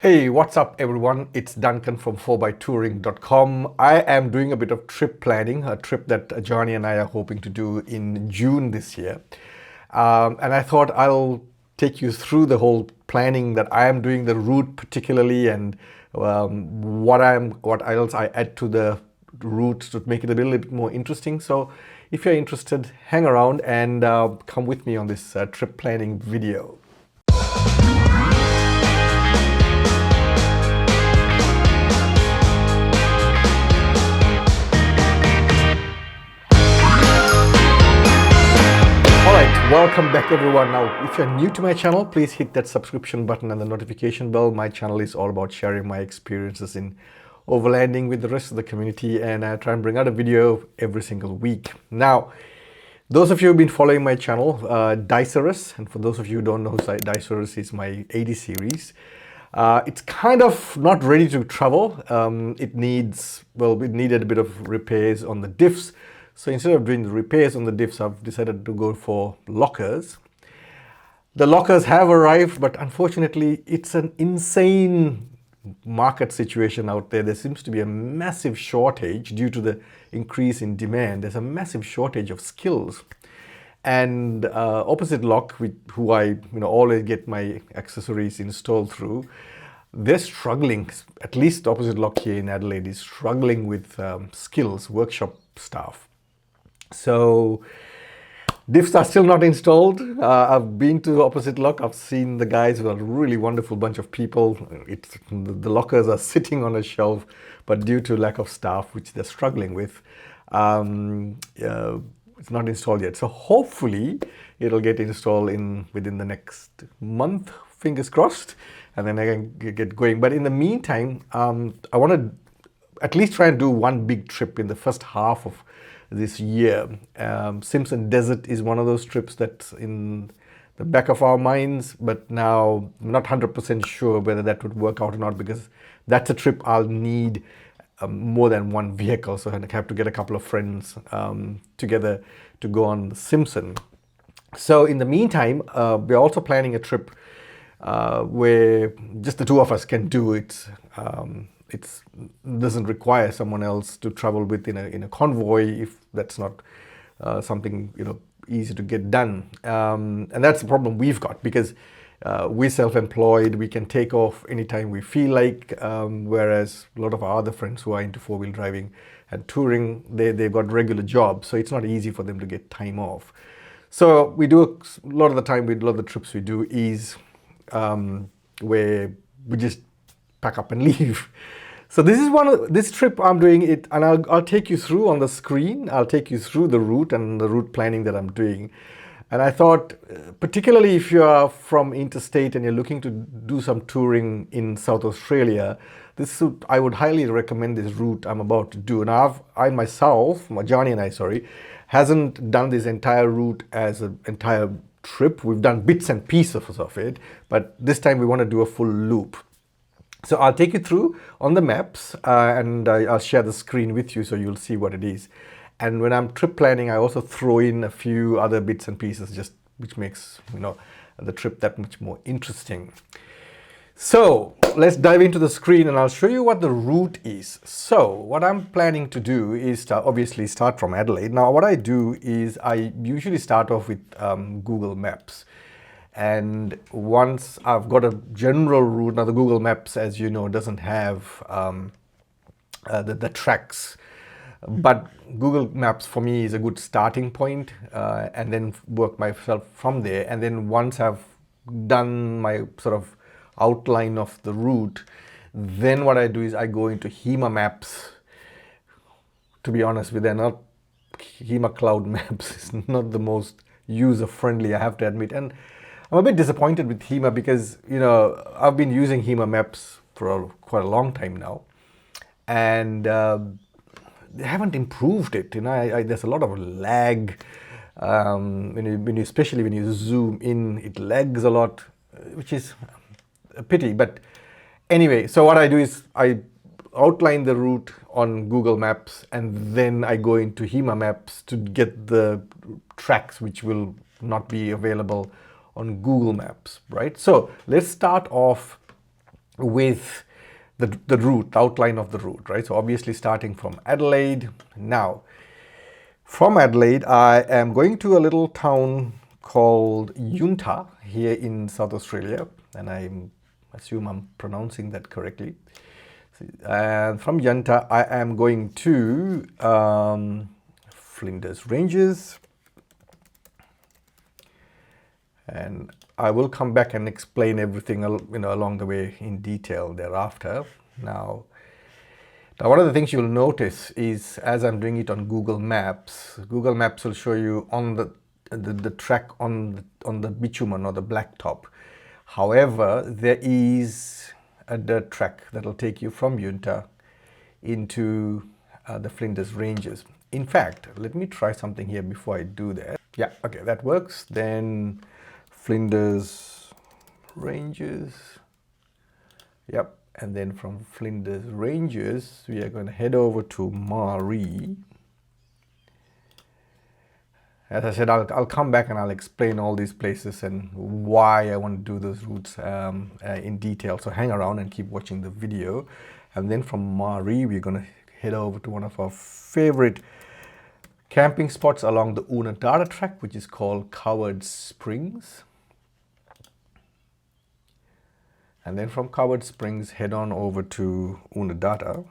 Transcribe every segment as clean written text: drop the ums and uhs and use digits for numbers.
Hey, what's up everyone? It's Duncan from 4xtouring.com. I am doing a bit of trip planning, a trip that Johnny and I are hoping to do in June this year. And I thought I'll take you through the whole planning that I am doing, the route particularly, and what else I add to the route to make it a little bit more interesting. So if you're interested, hang around and come with me on this trip planning video. Welcome back everyone. Now, if you're new to my channel, please hit that subscription button and the notification bell. My channel is all about sharing my experiences in overlanding with the rest of the community, and I try and bring out a video every single week. Now, those of you who've been following my channel, Dicerus, and for those of you who don't know, Dicerus is my 80 series. It's kind of not ready to travel. It needed a bit of repairs on the diffs. So instead of doing the repairs on the diffs, I've decided to go for lockers. The lockers have arrived, but unfortunately, it's an insane market situation out there. There seems to be a massive shortage due to the increase in demand. There's a massive shortage of skills. And Opposite Lock, who I always get my accessories installed through, they're struggling. At least Opposite Lock here in Adelaide is struggling with skills, workshop staff. So diffs are still not installed. I've been to Opposite Lock. I've seen the guys who are a really wonderful bunch of people. The lockers are sitting on a shelf, but due to lack of staff, which they're struggling with, it's not installed yet. So hopefully it'll get installed within the next month, fingers crossed, and then I can get going. But in the meantime, I want to at least try and do one big trip in the first half of this year. Simpson Desert is one of those trips that's in the back of our minds, but now I'm not 100% sure whether that would work out or not, because that's a trip I'll need more than one vehicle. So I have to get a couple of friends together to go on Simpson. So in the meantime, we're also planning a trip where just the two of us can do it. It doesn't require someone else to travel with in a convoy, if that's not something easy to get done. And that's the problem we've got, because we're self-employed. We can take off anytime we feel like, whereas a lot of our other friends who are into four-wheel driving and touring, they've got regular jobs, so it's not easy for them to get time off. So we do a lot of the time, a lot of the trips we do is where we just pack up and leave. So this trip I'm doing it, and I'll take you through on the screen. I'll take you through the route and the route planning that I'm doing. And I thought, particularly if you are from interstate and you're looking to do some touring in South Australia, I would highly recommend this route I'm about to do. And Johnny and I, hasn't done this entire route as an entire trip. We've done bits and pieces of it, but this time we want to do a full loop. So I'll take you through on the maps, and I'll share the screen with you so you'll see what it is. And when I'm trip planning, I also throw in a few other bits and pieces, which makes the trip that much more interesting. So let's dive into the screen and I'll show you what the route is. So what I'm planning to do is obviously start from Adelaide. Now what I do is I usually start off with Google Maps. And once I've got a general route, now the Google Maps, as you know, doesn't have the tracks, but Google Maps for me is a good starting point, and then work myself from there. And then once I've done my sort of outline of the route, then what I do is I go into Hema Maps. To be honest with you, Hema Cloud Maps is not the most user-friendly, I have to admit. And I'm a bit disappointed with Hema because, I've been using Hema Maps for quite a long time now, and they haven't improved it. There's a lot of lag. Especially when you zoom in, it lags a lot, which is a pity. But anyway, so what I do is I outline the route on Google Maps, and then I go into Hema Maps to get the tracks which will not be available on Google Maps, right? So let's start off with the route, the outline of the route, right? So obviously starting from Adelaide. Now, from Adelaide, I am going to a little town called Yunta here in South Australia, and I assume I'm pronouncing that correctly. And from Yunta, I am going to Flinders Ranges, and I will come back and explain everything, along the way in detail thereafter. Now, one of the things you'll notice is, as I'm doing it on Google Maps will show you on the track on the bitumen or the blacktop. However, there is a dirt track that will take you from Yunta into the Flinders Ranges. In fact, let me try something here before I do that. Yeah, okay, that works. Then Flinders Ranges. Yep. And then from Flinders Ranges, we are going to head over to Maree. As I said, I'll come back and I'll explain all these places and why I want to do those routes in detail. So hang around and keep watching the video. And then from Maree, we're going to head over to one of our favorite camping spots along the Oodnadatta track, which is called Coward Springs. And then from Coward Springs, head on over to Oodnadatta.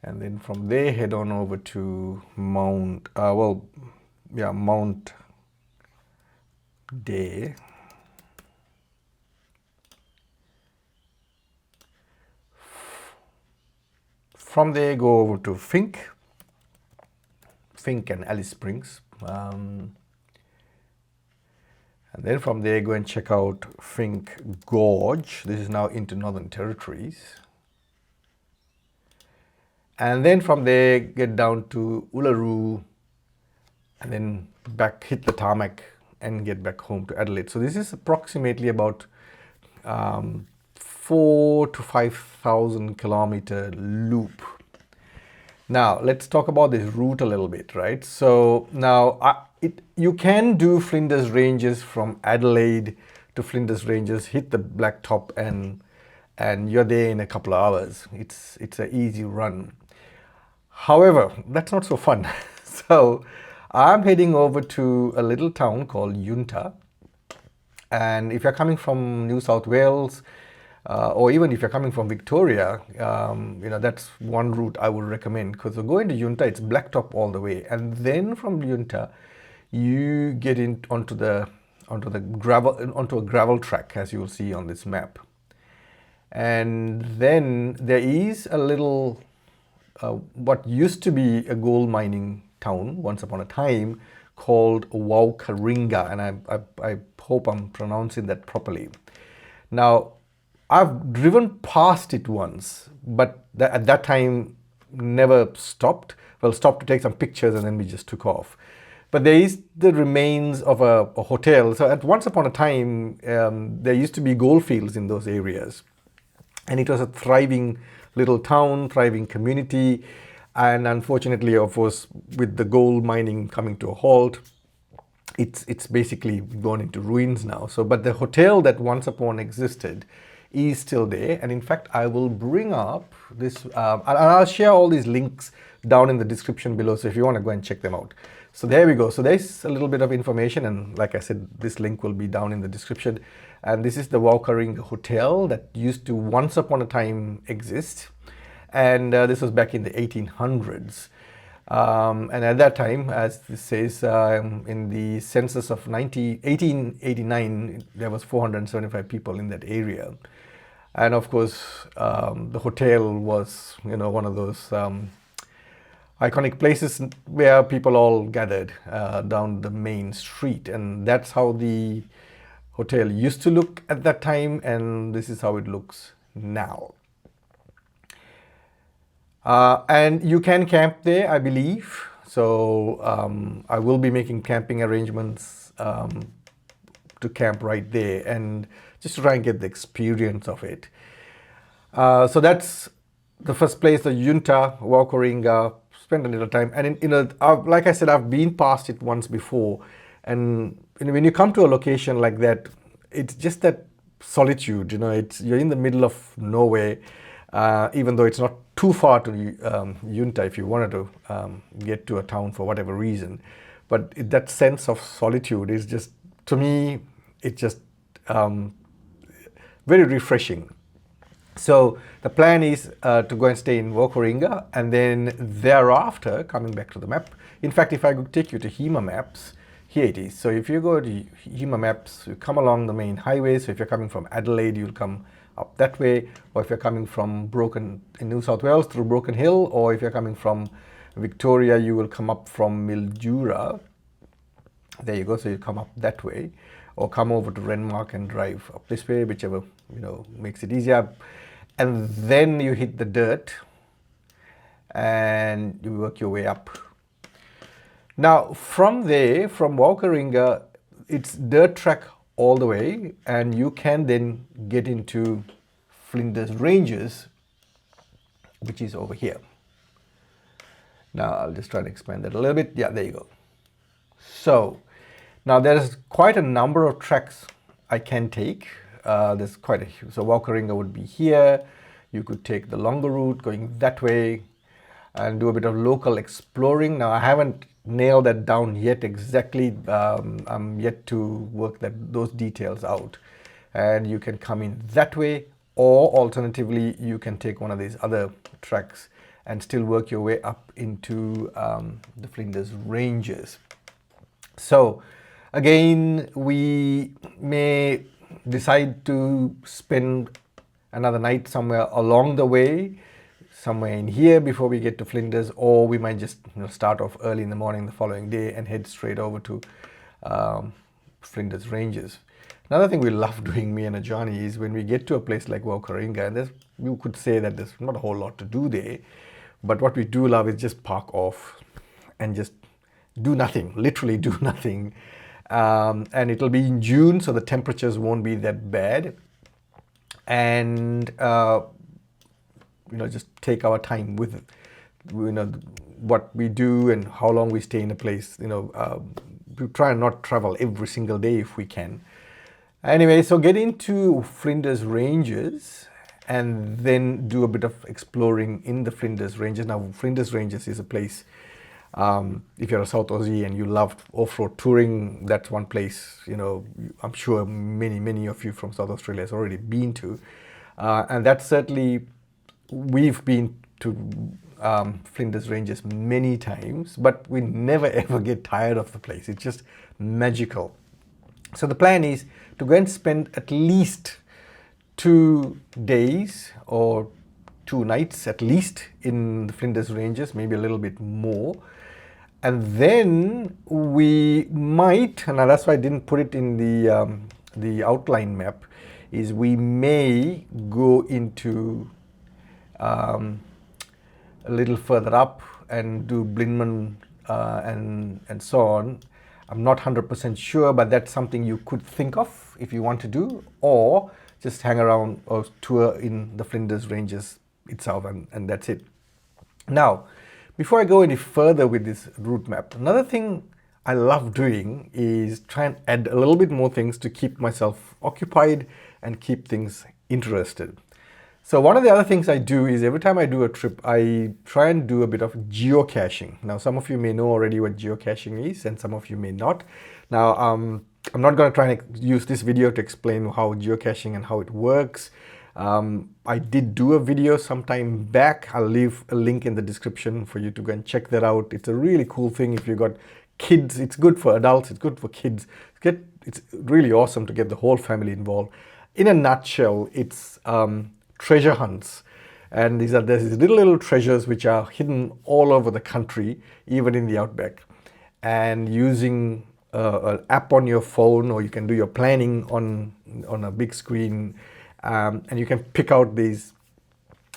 And then from there, head on over to Mount Day. From there, go over to Finke and Alice Springs. And then from there, go and check out Fike Gorge. This is now into Northern Territories. And then from there, get down to Uluru, and then back, hit the tarmac and get back home to Adelaide. So this is approximately about 4,000 to 5,000 kilometer loop. Now, let's talk about this route a little bit, right? So now you can do Flinders Ranges from Adelaide to Flinders Ranges, hit the blacktop, and you're there in a couple of hours. It's an easy run. However, that's not so fun. So I'm heading over to a little town called Yunta. And if you're coming from New South Wales, or even if you're coming from Victoria, that's one route I would recommend, because going to Yunta, it's blacktop all the way, and then from Yunta, you get onto a gravel track, as you will see on this map, and then there is a little what used to be a gold mining town once upon a time called Waukaringa, and I hope I'm pronouncing that properly. Now, I've driven past it once, but at that time never stopped. Well, stopped to take some pictures and then we just took off. But there is the remains of a hotel. So at once upon a time, there used to be gold fields in those areas. And it was a thriving little town, thriving community. And unfortunately, of course, with the gold mining coming to a halt, it's basically gone into ruins now. So, but the hotel that once upon existed is still there, and in fact I will bring up this and I'll share all these links down in the description below, so if you want to go and check them out. So there we go. So there's a little bit of information, and like I said, this link will be down in the description. And this is the Waukaringa Hotel that used to once upon a time exist, and this was back in the 1800s. And at that time, as this says, in the census of 1889, there was 475 people in that area. And of course, the hotel was, one of those iconic places where people all gathered down the main street. And that's how the hotel used to look at that time, and this is how it looks now. And you can camp there, I believe. So I will be making camping arrangements to camp right there, and just to try and get the experience of it. So that's the first place, the Yunta, Waukaringa. Spend a little time, and like I said, I've been past it once before. And when you come to a location like that, it's just that solitude. You know, you're in the middle of nowhere, even though it's not too far to Yunta if you wanted to get to a town for whatever reason. But that sense of solitude is just, to me, it's just very refreshing. So the plan is to go and stay in Waukaringa, and then thereafter, coming back to the map, in fact, if I could take you to Hema Maps, here it is. So if you go to Hema Maps, you come along the main highway. So if you're coming from Adelaide, you'll come up that way, or if you're coming from in New South Wales through Broken Hill, or if you're coming from Victoria, you will come up from Mildura. There you go. So you come up that way, or come over to Renmark and drive up this way, whichever makes it easier. And then you hit the dirt, and you work your way up. Now from there, from Waukaringa, it's dirt track all the way, and you can then get into Flinders Ranges, which is over here. Now I'll just try to expand that a little bit. Yeah, there you go. So now there's quite a number of tracks I can take. There's quite a so Waukaringa would be here. You could take the longer route going that way and do a bit of local exploring. Now I haven't nailed that down yet exactly. I'm yet to work those details out. And you can come in that way, or alternatively you can take one of these other tracks and still work your way up into the Flinders Ranges. So again, we may decide to spend another night somewhere along the way, somewhere in here before we get to Flinders, or we might just start off early in the morning the following day and head straight over to Flinders Ranges. Another thing we love doing, me and Ajani, is when we get to a place like Waukaringa, and you could say that there's not a whole lot to do there, but what we do love is just park off and just do nothing, literally do nothing. And it'll be in June, so the temperatures won't be that bad. And just take our time with what we do and how long we stay in a place. We try and not travel every single day if we can. Anyway, so get into Flinders Ranges and then do a bit of exploring in the Flinders Ranges. Now, Flinders Ranges is a place, if you're a South Aussie and you love off-road touring, that's one place, I'm sure many of you from South Australia has already been to. And that's certainly, we've been to Flinders Ranges many times, but we never ever get tired of the place. It's just magical. So the plan is to go and spend at least 2 days or 2 nights at least in the Flinders Ranges, maybe a little bit more. And then we might, and that's why I didn't put it in the outline map, is we may go into a little further up and do Blinman and so on. I'm not 100% sure, but that's something you could think of if you want to do, or just hang around or tour in the Flinders Ranges itself, and that's it. Now, before I go any further with this route map, another thing I love doing is try and add a little bit more things to keep myself occupied and keep things interested. So one of the other things I do is every time I do a trip, I try and do a bit of geocaching. Now, some of you may know already what geocaching is, and some of you may not. Now, I'm not going to try and use this video to explain how geocaching and how it works. I did do a video some time back. I'll leave a link in the description for you to go and check that out. It's a really cool thing if you've got kids. It's good for adults, it's good for kids. It's really awesome to get the whole family involved. In a nutshell, it's treasure hunts, and there's these little treasures which are hidden all over the country, even in the outback. And using an app on your phone, or you can do your planning on a big screen, and you can pick out these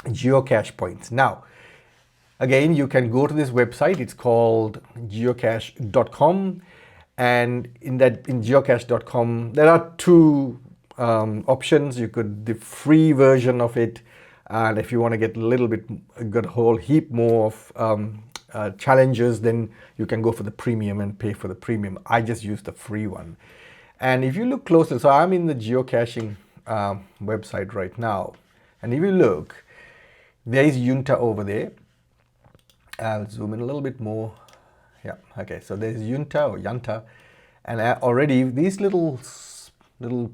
geocache points. Now, again, you can go to this website. It's called geocache.com, and in geocache.com there are 2 options. You could the free version of it, and if you want to get a whole heap more of challenges, then you can go for the premium and pay for the premium. I just use the free one. And if you look closer, so I'm in the geocaching website right now. And if you look, there is Yunta over there. I'll zoom in a little bit more. Yeah, okay, so there's Yunta or Yanta. And already these little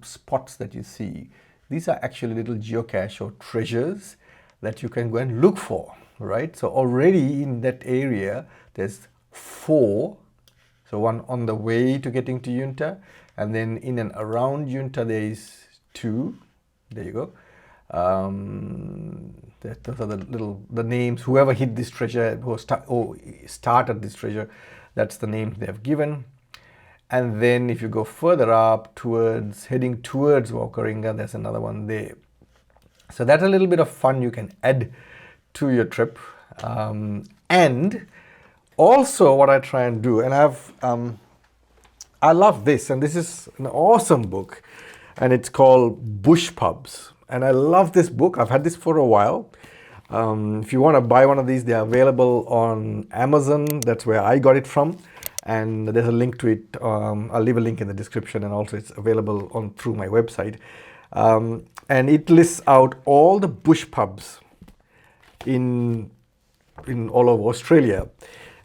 spots that you see, these are actually little geocache or treasures that you can go and look for, right? So already in that area, there's 4. So one on the way to getting to Yunta, and then in and around Yunta there is 2. There you go. Those are the names. Whoever hid this treasure, who started this treasure, that's the name they have given. And then if you go further up heading towards Waukaringa, there's another one there. So that's a little bit of fun you can add to your trip. And also what I try and do, and I love this, and this is an awesome book, and it's called Bush Pubs. And I love this book. I've had this for a while. If you want to buy one of these, they're available on Amazon. That's where I got it from. And there's a link to it. I'll leave a link in the description, and also it's available through my website. And it lists out all the bush pubs in all over Australia.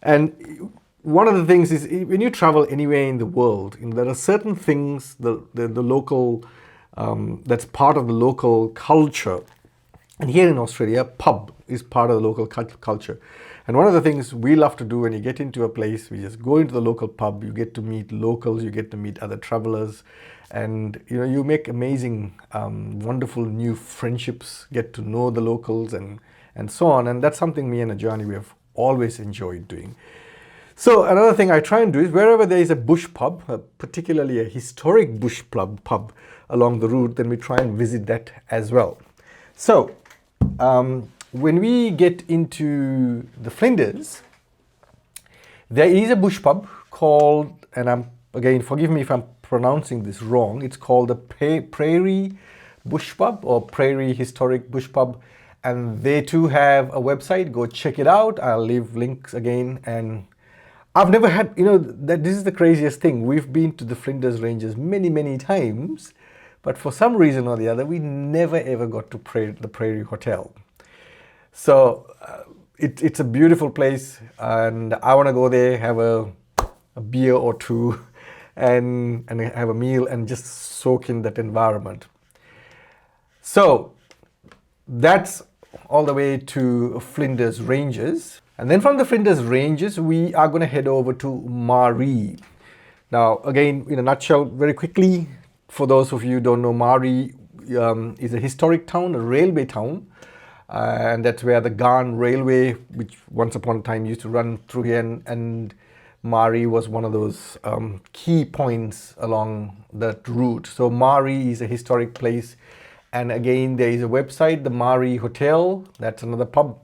And one of the things is, when you travel anywhere in the world, there are certain things, the local, that's part of the local culture. And here in Australia, pub is part of the local culture. And one of the things we love to do when you get into a place, we just go into the local pub, you get to meet locals, you get to meet other travelers, and you make amazing, wonderful new friendships, get to know the locals and so on. And that's something me and Ajani, we have always enjoyed doing. So another thing I try and do is, wherever there is a bush pub, particularly a historic bush pub along the route, then we try and visit that as well. So when we get into the Flinders, there is a bush pub called, and again, forgive me if I'm pronouncing this wrong, it's called the Pairie Bush Pub, or Pairie Historic Bush Pub, and they too have a website. Go check it out. I'll leave links again. And I've never had, that this is the craziest thing. We've been to the Flinders Ranges many, many times, but for some reason or the other, we never ever got to the Pairie Hotel. So it's a beautiful place, and I want to go there, have a beer or two, and have a meal and just soak in that environment. So that's all the way to Flinders Ranges. And then from the Flinders Ranges, we are going to head over to Maree. Now, again, in a nutshell, very quickly, for those of you who don't know, Maree is a historic town, a railway town. And that's where the Ghan Railway, which once upon a time used to run through here, and Maree was one of those key points along that route. So Maree is a historic place. And again, there is a website, the Maree Hotel. That's another pub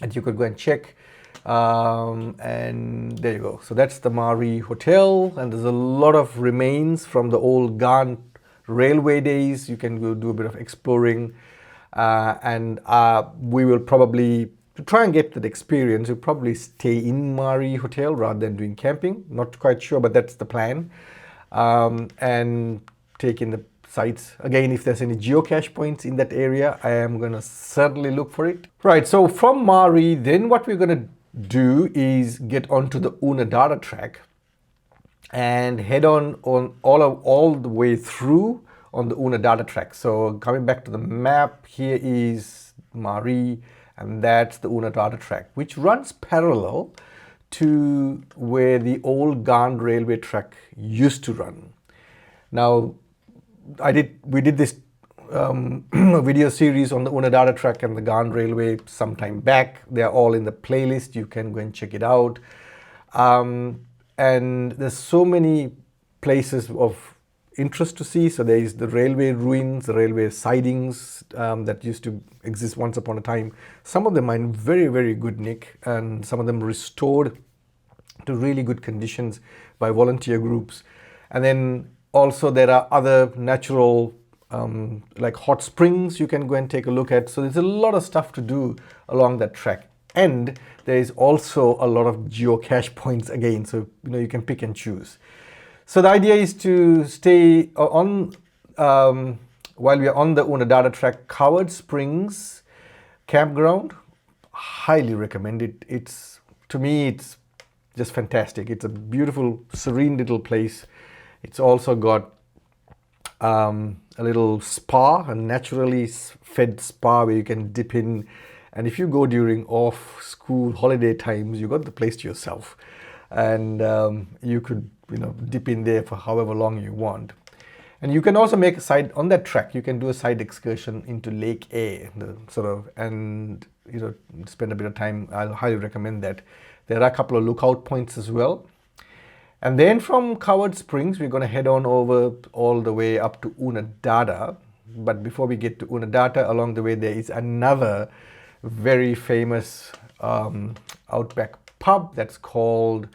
that you could go and check. And there you go. So that's the Maree Hotel. And there's a lot of remains from the old Ghan Railway days. You can go do a bit of exploring. And we will probably, to try and get that experience, we'll probably stay in Maree Hotel rather than doing camping. Not quite sure, but that's the plan. And take in the sites. Again, if there's any geocache points in that area, I am going to certainly look for it. Right, so from Maree, then what we're going to do is get onto the Oodnadatta track and head on all the way through on the Oodnadatta track. So coming back to the map, here is Maree, and that's the Oodnadatta track, which runs parallel to where the old Ghan railway track used to run. Now, we did this video series on the Oodnadatta track and the Ghan railway sometime back. They're all in the playlist. You can go and check it out. And there's so many places of interest to see. So there is the railway ruins, the railway sidings that used to exist once upon a time. Some of them are in very, very good nick, and some of them restored to really good conditions by volunteer groups. And then also there are other natural like hot springs you can go and take a look at. So there's a lot of stuff to do along that track. And there is also a lot of geocache points again, so you can pick and choose. So the idea is to stay on while we are on the Oodnadatta track, Covered Springs campground, highly recommend it. It's, to me, it's just fantastic. It's a beautiful, serene little place. It's also got a little spa, a naturally fed spa where you can dip in. And if you go during off-school holiday times, you got the place to yourself. And you could, dip in there for however long you want. And you can also make a side, on that track, you can do a side excursion into Lake Eyre, and spend a bit of time. I'll highly recommend that. There are a couple of lookout points as well. And then from Covered Springs, we're going to head on over all the way up to Oodnadatta. But before we get to Oodnadatta, along the way there is another very famous outback pub that's called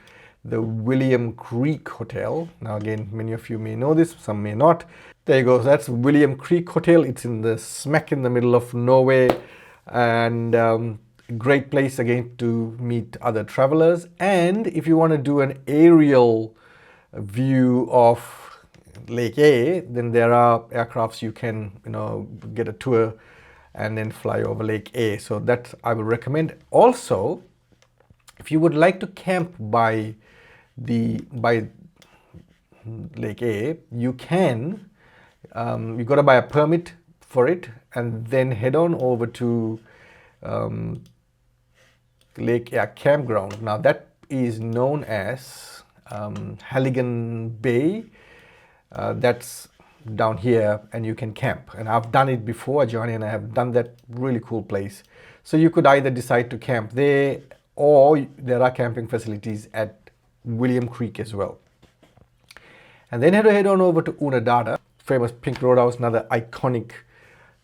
the William Creek Hotel. Now again, many of you may know this, some may not. There you go, that's William Creek Hotel. It's in the smack in the middle of nowhere, and great place again to meet other travelers. And if you want to do an aerial view of Lake Eyre, then there are aircrafts you can get a tour and then fly over Lake Eyre. So that I will recommend. Also, if you would like to camp by Lake Eyre, you can. You got to buy a permit for it and then head on over to Lake Eyre campground. Now that is known as Halligan Bay. That's down here, and you can camp. And I've done it before. Johnny and I have done that. Really cool place. So you could either decide to camp there, or there are camping facilities at William Creek as well. And then head on over to Oodnadatta, famous Pink Roadhouse, another iconic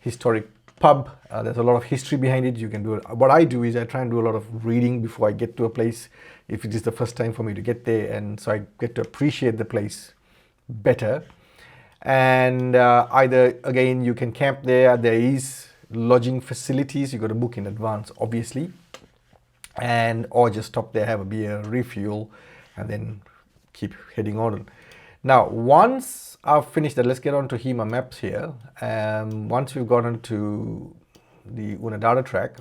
historic pub. There's a lot of history behind it. You can do it. What I do is I try and do a lot of reading before I get to a place, if it is the first time for me to get there, and so I get to appreciate the place better. And either, again, you can camp there. There is lodging facilities. You got to book in advance, obviously, and or just stop there, have a beer, refuel, and then keep heading on. Now, once I've finished that, let's get on to Hema maps here. Once we've gotten to the Oodnadatta track.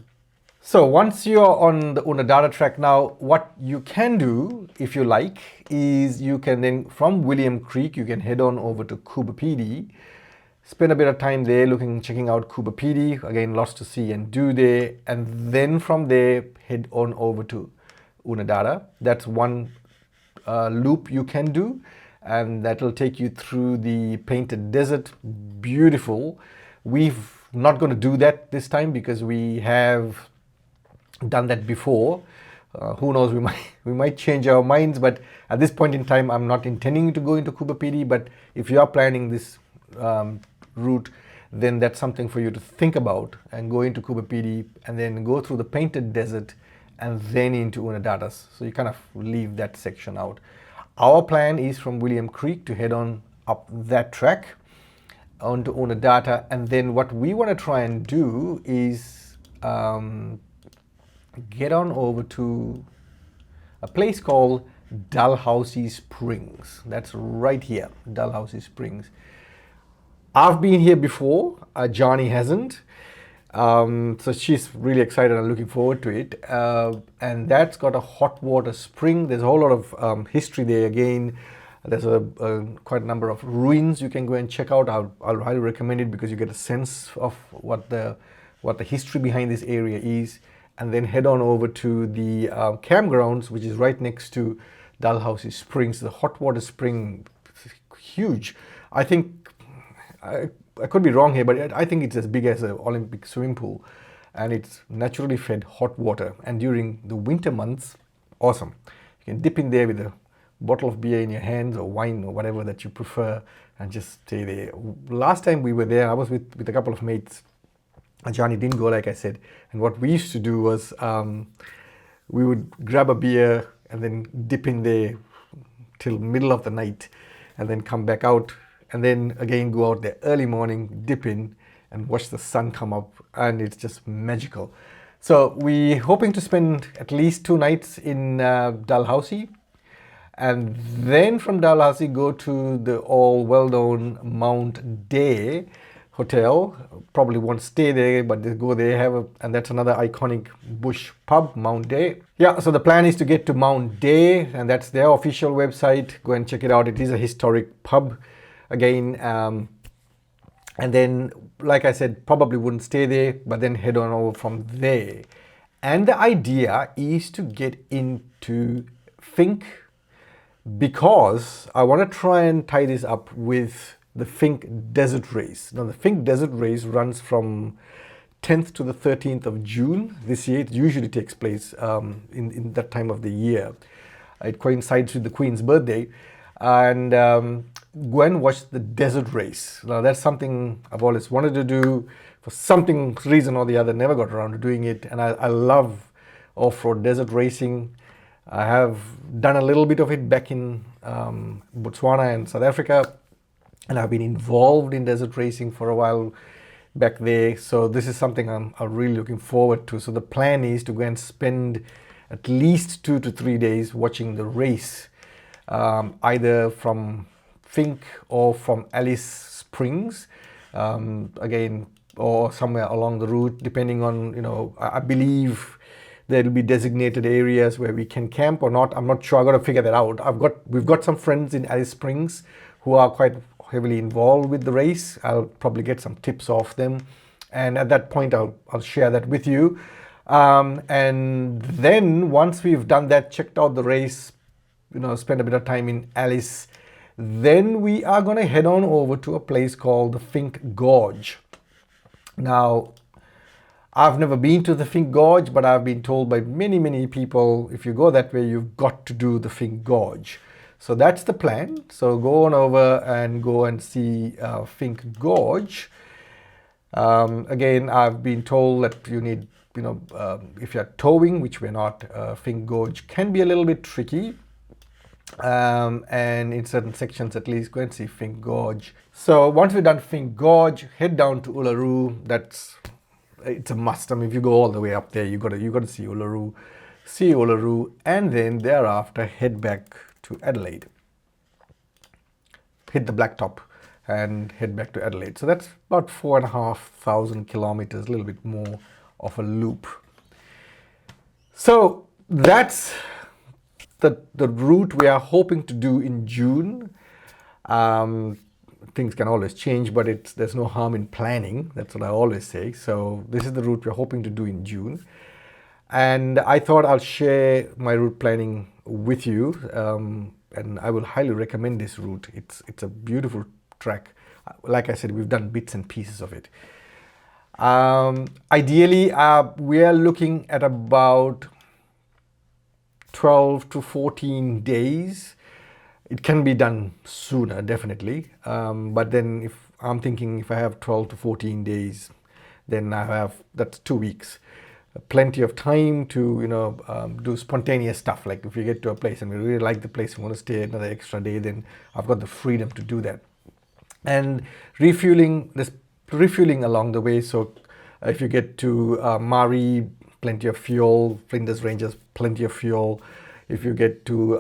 So once you're on the Oodnadatta track now, what you can do, if you like, is you can then, from William Creek, you can head on over to Kubapidi, spend a bit of time there checking out Kubapidi. Again, lots to see and do there. And then from there, head on over to Oodnadatta. That's one loop you can do, and that will take you through the Painted Desert. Beautiful. We've not going to do that this time because we have done that before. Who knows, we might change our minds, but at this point in time I'm not intending to go into Kubapidi. But if you are planning this route, then that's something for you to think about, and go into Kubapidi and then go through the Painted Desert and then into Oodnadatta. So you kind of leave that section out. Our plan is from William Creek to head on up that track onto Oodnadatta, and then what we want to try and do is get on over to a place called Dalhousie Springs. That's right here, Dalhousie Springs. I've been here before, Johnny hasn't. So she's really excited and looking forward to it. And that's got a hot water spring. There's a whole lot of history there again. There's quite a number of ruins you can go and check out. I'll highly recommend it because you get a sense of what the history behind this area is. And then head on over to the campgrounds, which is right next to Dalhousie Springs. The hot water spring, huge. I think, I could be wrong here, but I think it's as big as an Olympic swimming pool, and it's naturally fed hot water. And during the winter months, awesome. You can dip in there with a bottle of beer in your hands, or wine, or whatever that you prefer, and just stay there. Last time we were there, I was with a couple of mates. Johnny didn't go, like I said. And what we used to do was we would grab a beer and then dip in there till middle of the night, and then come back out, and then again go out there early morning, dip in, and watch the sun come up, and it's just magical. So we're hoping to spend at least 2 nights in Dalhousie, and then from Dalhousie go to the all well-known Mount Day, Hotel. Probably won't stay there, but they go there, and that's another iconic bush pub, Mount Day. Yeah, so the plan is to get to Mount Day, and that's their official website. Go and check it out. It is a historic pub again. And then, like I said, probably wouldn't stay there, but then head on over from there. And the idea is to get into Finke, because I want to try and tie this up with the Finke Desert Race. Now, the Finke Desert Race runs from 10th to the 13th of June this year. It usually takes place in that time of the year. It coincides with the Queen's birthday. And go and watch the desert race. Now, that's something I've always wanted to do. For something reason or the other, never got around to doing it. And I love off-road desert racing. I have done a little bit of it back in Botswana and South Africa, and I've been involved in desert racing for a while back there. So this is something I'm really looking forward to. So the plan is to go and spend at least 2 to 3 days watching the race, either from Finke or from Alice Springs, again, or somewhere along the route, depending on, I believe there'll be designated areas where we can camp or not. I'm not sure. I've got to figure that out. We've got some friends in Alice Springs who are quite heavily involved with the race. I'll probably get some tips off them, and at that point I'll share that with you. And then once we've done that, checked out the race, spend a bit of time in Alice, then we are going to head on over to a place called the Fike Gorge. Now, I've never been to the Fike Gorge, but I've been told by many people, if you go that way, you've got to do the Fike Gorge. So that's the plan. So go on over and go and see Fike Gorge. Again, I've been told that you need, if you're towing, which we're not, Fike Gorge can be a little bit tricky. And in certain sections at least, go and see Fike Gorge. So once we've done Fike Gorge, head down to Uluru. It's a must. I mean, if you go all the way up there, you got to see Uluru, and then thereafter head back to Adelaide. Hit the blacktop and head back to Adelaide. So that's about 4,500 kilometers, a little bit more of a loop. So that's the route we are hoping to do in June. Things can always change, but there's no harm in planning. That's what I always say. So this is the route we're hoping to do in June. And I thought I'll share my route planning with you. And I will highly recommend this route. It's a beautiful track. Like I said, we've done bits and pieces of it. Ideally, we are looking at about 12 to 14 days. It can be done sooner, definitely. But then if I have 12 to 14 days, then that's 2 weeks. Plenty of time to, do spontaneous stuff. Like if you get to a place and we really like the place, we want to stay another extra day, then I've got the freedom to do that. And refueling along the way. So if you get to Maree, plenty of fuel. Flinders Ranges, plenty of fuel. If you get to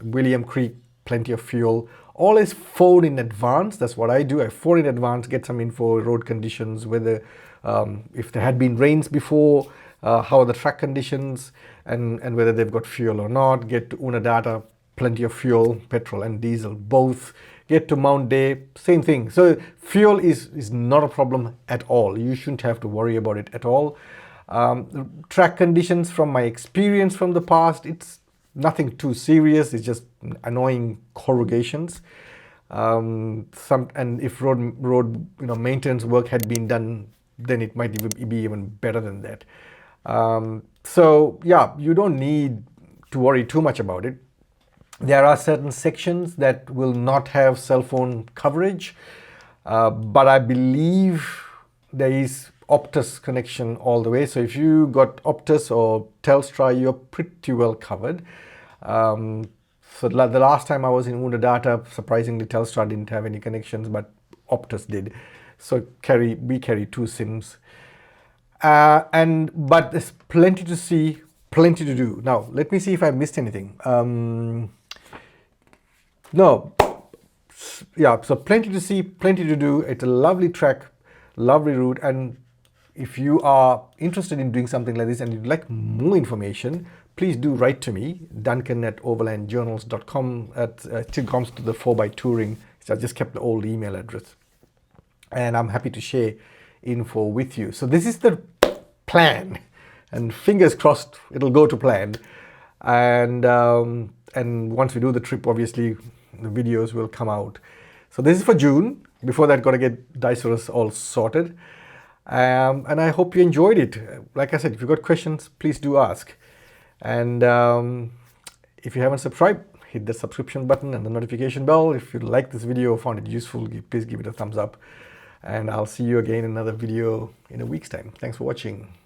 William Creek, plenty of fuel. All is phone in advance. That's what I do. I phone in advance, get some info, road conditions, whether if there had been rains before, how are the track conditions, and whether they've got fuel or not. Get to Oodnadatta, plenty of fuel, petrol and diesel, both. Get to Mount Day, same thing. So fuel is not a problem at all. You shouldn't have to worry about it at all. Track conditions, from my experience from the past, it's nothing too serious. It's just annoying corrugations. And if road maintenance work had been done, then it might even be even better than that. So yeah, you don't need to worry too much about it. There are certain sections that will not have cell phone coverage, but I believe there is Optus connection all the way. So if you got Optus or Telstra, you're pretty well covered. So the last time I was in Oodnadatta, surprisingly Telstra didn't have any connections, but Optus did. So we carry 2 SIMs. But there's plenty to see, plenty to do. Now, let me see if I missed anything. No, Yeah, so plenty to see, plenty to do. It's a lovely trek, lovely route, and if you are interested in doing something like this and you'd like more information, please do write to me, Duncan at overlandjournals.com. It still comes to the 4x touring, so I just kept the old email address. And I'm happy to share info with you. So this is the plan, and fingers crossed it'll go to plan. And once we do the trip, obviously the videos will come out. So this is for June. Before that, got to get Diceros all sorted. And I hope you enjoyed it. Like I said, if you've got questions, please do ask. And if you haven't subscribed, hit the subscription button and the notification bell. If you like this video or found it useful, please give it a thumbs up. And I'll see you again in another video in a week's time. Thanks for watching.